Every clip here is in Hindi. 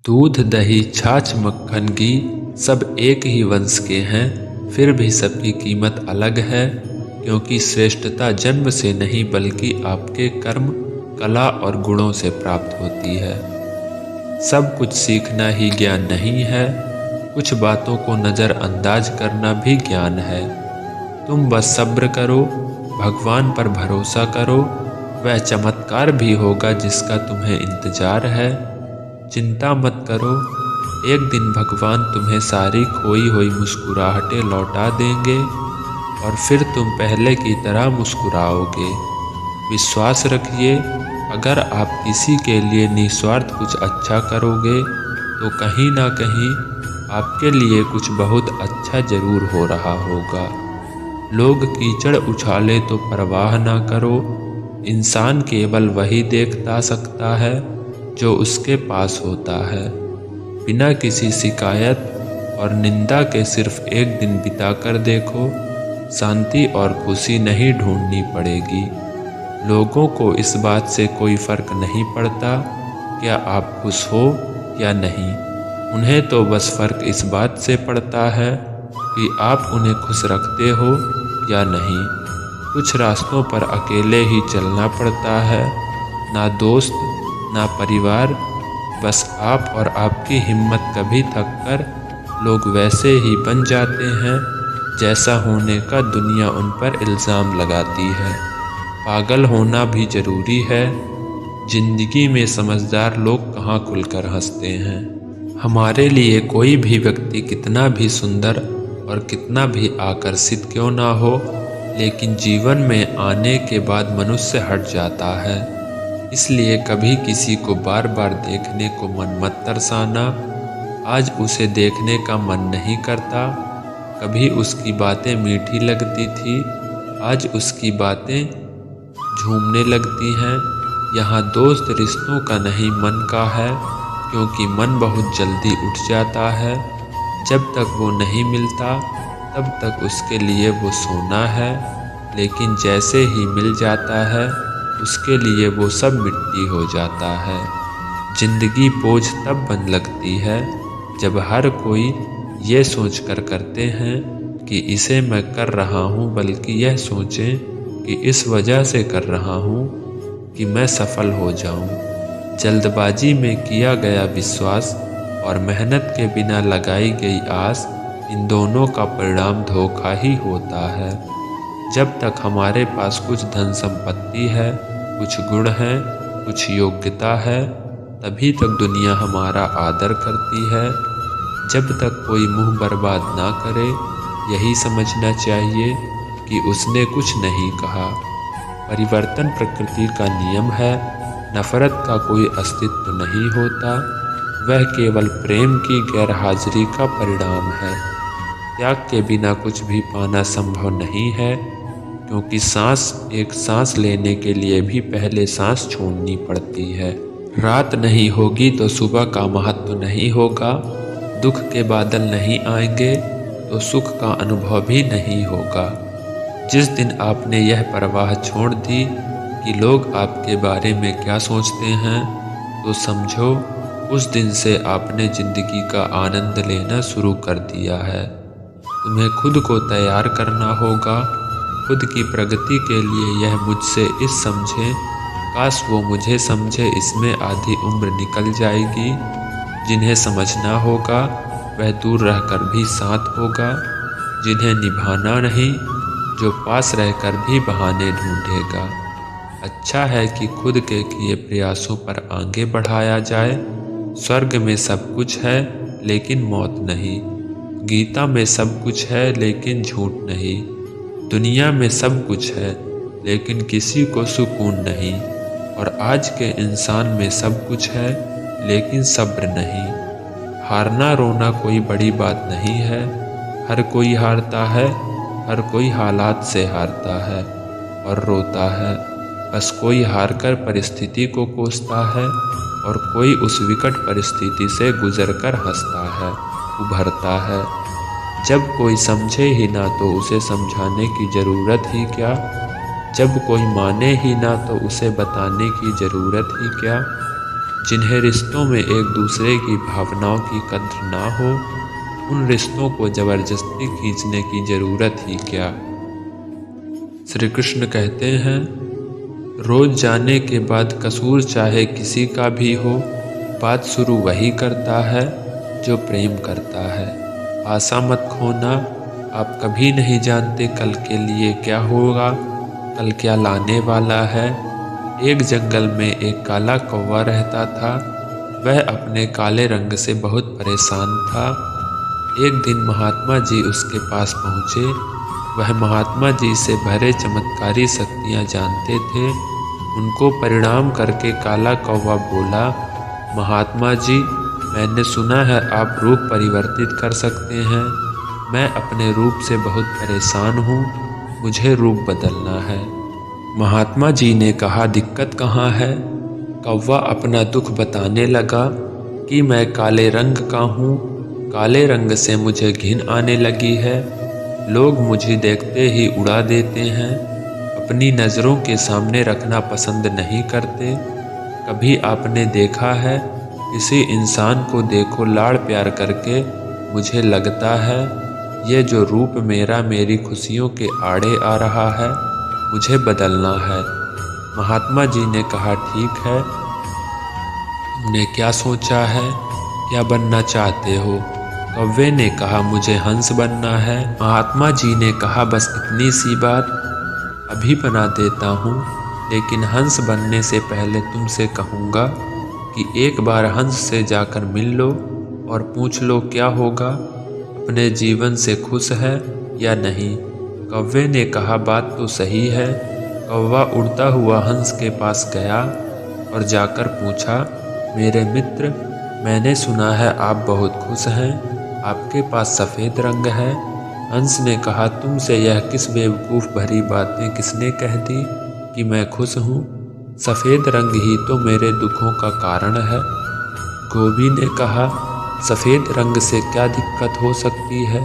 दूध दही छाछ मक्खन घी सब एक ही वंश के हैं, फिर भी सबकी कीमत अलग है, क्योंकि श्रेष्ठता जन्म से नहीं बल्कि आपके कर्म, कला और गुणों से प्राप्त होती है। सब कुछ सीखना ही ज्ञान नहीं है, कुछ बातों को नज़रअंदाज करना भी ज्ञान है। तुम बस सब्र करो, भगवान पर भरोसा करो, वह चमत्कार भी होगा जिसका तुम्हें इंतजार है। चिंता मत करो, एक दिन भगवान तुम्हें सारी खोई हुई मुस्कुराहटें लौटा देंगे और फिर तुम पहले की तरह मुस्कुराओगे। विश्वास रखिए, अगर आप किसी के लिए निस्वार्थ कुछ अच्छा करोगे तो कहीं ना कहीं आपके लिए कुछ बहुत अच्छा जरूर हो रहा होगा। लोग कीचड़ उछाले तो परवाह ना करो, इंसान केवल वही देखता सकता है जो उसके पास होता है। बिना किसी शिकायत और निंदा के सिर्फ एक दिन बिताकर देखो, शांति और खुशी नहीं ढूंढनी पड़ेगी। लोगों को इस बात से कोई फर्क नहीं पड़ता क्या आप खुश हो या नहीं, उन्हें तो बस फर्क इस बात से पड़ता है कि आप उन्हें खुश रखते हो या नहीं। कुछ रास्तों पर अकेले ही चलना पड़ता है, ना दोस्त ना परिवार, बस आप और आपकी हिम्मत। कभी थक कर लोग वैसे ही बन जाते हैं जैसा होने का दुनिया उन पर इल्ज़ाम लगाती है। पागल होना भी ज़रूरी है, जिंदगी में समझदार लोग कहाँ खुलकर हंसते हैं। हमारे लिए कोई भी व्यक्ति कितना भी सुंदर और कितना भी आकर्षित क्यों ना हो, लेकिन जीवन में आने के बाद मनुष्य हट जाता है। इसलिए कभी किसी को बार बार देखने को मन मत तरसाना। आज उसे देखने का मन नहीं करता, कभी उसकी बातें मीठी लगती थी, आज उसकी बातें झूमने लगती हैं। यहाँ दोस्त रिश्तों का नहीं मन का है, क्योंकि मन बहुत जल्दी उठ जाता है। जब तक वो नहीं मिलता तब तक उसके लिए वो सोना है, लेकिन जैसे ही मिल जाता है उसके लिए वो सब मिट्टी हो जाता है। जिंदगी बोझ तब बन लगती है जब हर कोई ये सोचकर करते हैं कि इसे मैं कर रहा हूँ, बल्कि यह सोचें कि इस वजह से कर रहा हूँ कि मैं सफल हो जाऊँ। जल्दबाजी में किया गया विश्वास और मेहनत के बिना लगाई गई आस, इन दोनों का परिणाम धोखा ही होता है। जब तक हमारे पास कुछ धन संपत्ति है, कुछ गुण है, कुछ योग्यता है, तभी तक दुनिया हमारा आदर करती है। जब तक कोई मुंह बर्बाद ना करे, यही समझना चाहिए कि उसने कुछ नहीं कहा। परिवर्तन प्रकृति का नियम है, नफरत का कोई अस्तित्व नहीं होता, वह केवल प्रेम की गैरहाजिरी का परिणाम है। त्याग के बिना कुछ भी पाना संभव नहीं है, क्योंकि एक सांस लेने के लिए भी पहले सांस छोड़नी पड़ती है। रात नहीं होगी तो सुबह का महत्व नहीं होगा, दुख के बादल नहीं आएंगे तो सुख का अनुभव भी नहीं होगा। जिस दिन आपने यह परवाह छोड़ दी कि लोग आपके बारे में क्या सोचते हैं, तो समझो उस दिन से आपने ज़िंदगी का आनंद लेना शुरू कर दिया है। तुम्हें खुद को तैयार करना होगा, खुद की प्रगति के लिए। यह मुझसे इस समझे, काश वो मुझे समझे, इसमें आधी उम्र निकल जाएगी। जिन्हें समझना होगा वह दूर रहकर भी साथ होगा, जिन्हें निभाना नहीं, जो पास रहकर भी बहाने ढूंढेगा। अच्छा है कि खुद के किए प्रयासों पर आगे बढ़ाया जाए। स्वर्ग में सब कुछ है लेकिन मौत नहीं, गीता में सब कुछ है लेकिन झूठ नहीं, दुनिया में सब कुछ है लेकिन किसी को सुकून नहीं, और आज के इंसान में सब कुछ है लेकिन सब्र नहीं। हारना रोना कोई बड़ी बात नहीं है, हर कोई हारता है, हर कोई हालात से हारता है और रोता है। बस कोई हारकर परिस्थिति को कोसता है और कोई उस विकट परिस्थिति से गुजरकर हंसता है, उभरता है। जब कोई समझे ही ना तो उसे समझाने की ज़रूरत ही क्या, जब कोई माने ही ना तो उसे बताने की ज़रूरत ही क्या। जिन्हें रिश्तों में एक दूसरे की भावनाओं की कद्र ना हो, उन रिश्तों को जबरदस्ती खींचने की जरूरत ही क्या। श्री कृष्ण कहते हैं, रोज जाने के बाद कसूर चाहे किसी का भी हो, बात शुरू वही करता है जो प्रेम करता है। आशा मत खोना, आप कभी नहीं जानते कल के लिए क्या होगा, कल क्या लाने वाला है। एक जंगल में एक काला कौवा रहता था। वह अपने काले रंग से बहुत परेशान था। एक दिन महात्मा जी उसके पास पहुँचे। वह महात्मा जी से भरे चमत्कारी शक्तियाँ जानते थे। उनको परिणाम करके काला कौवा बोला, महात्मा जी, मैंने सुना है आप रूप परिवर्तित कर सकते हैं। मैं अपने रूप से बहुत परेशान हूँ, मुझे रूप बदलना है। महात्मा जी ने कहा, दिक्कत कहाँ है। कौवा अपना दुख बताने लगा कि मैं काले रंग का हूँ, काले रंग से मुझे घिन आने लगी है। लोग मुझे देखते ही उड़ा देते हैं, अपनी नज़रों के सामने रखना पसंद नहीं करते। कभी आपने देखा है किसी इंसान को देखो लाड़ प्यार करके, मुझे लगता है ये जो रूप मेरा मेरी खुशियों के आड़े आ रहा है, मुझे बदलना है। महात्मा जी ने कहा, ठीक है, तुमने क्या सोचा है, क्या बनना चाहते हो। कौवे ने कहा, मुझे हंस बनना है। महात्मा जी ने कहा, बस इतनी सी बात, अभी बना देता हूँ, लेकिन हंस बनने से पहले तुमसे कहूँगा कि एक बार हंस से जाकर मिल लो और पूछ लो क्या होगा, अपने जीवन से खुश है या नहीं। कौवे ने कहा, बात तो सही है। कौवा उड़ता हुआ हंस के पास गया और जाकर पूछा, मेरे मित्र, मैंने सुना है आप बहुत खुश हैं, आपके पास सफ़ेद रंग है। हंस ने कहा, तुमसे यह किस बेवकूफ़ भरी बातें किसने कह दी कि मैं खुश हूँ। सफ़ेद रंग ही तो मेरे दुखों का कारण है। गोभी ने कहा, सफ़ेद रंग से क्या दिक्कत हो सकती है,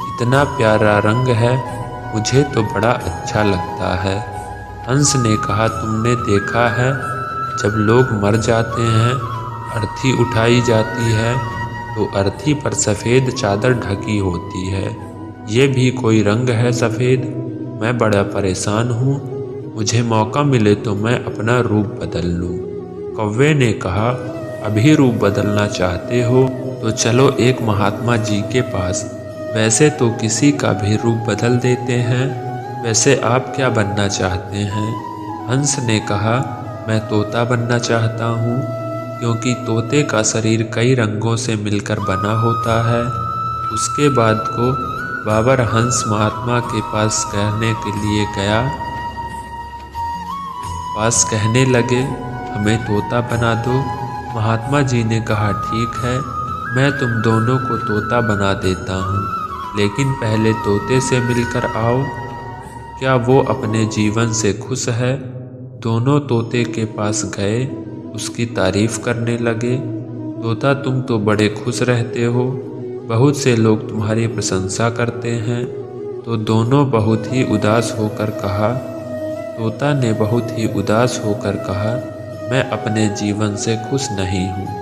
इतना प्यारा रंग है, मुझे तो बड़ा अच्छा लगता है। हंस ने कहा, तुमने देखा है जब लोग मर जाते हैं, अर्थी उठाई जाती है तो अर्थी पर सफ़ेद चादर ढकी होती है। ये भी कोई रंग है सफ़ेद। मैं बड़ा परेशान हूँ, मुझे मौका मिले तो मैं अपना रूप बदल लूँ। कौवे ने कहा, अभी रूप बदलना चाहते हो तो चलो एक महात्मा जी के पास, वैसे तो किसी का भी रूप बदल देते हैं। वैसे आप क्या बनना चाहते हैं। हंस ने कहा, मैं तोता बनना चाहता हूँ, क्योंकि तोते का शरीर कई रंगों से मिलकर बना होता है। उसके बाद को बाबर हंस महात्मा के पास कहने लगे, हमें तोता बना दो। महात्मा जी ने कहा, ठीक है, मैं तुम दोनों को तोता बना देता हूँ, लेकिन पहले तोते से मिलकर आओ। क्या वो अपने जीवन से खुश है। दोनों तोते के पास गए, उसकी तारीफ करने लगे। तोता, तुम तो बड़े खुश रहते हो, बहुत से लोग तुम्हारी प्रशंसा करते हैं। तो दोनों बहुत ही उदास होकर कहा, तोता ने बहुत ही उदास होकर कहा, मैं अपने जीवन से खुश नहीं हूँ।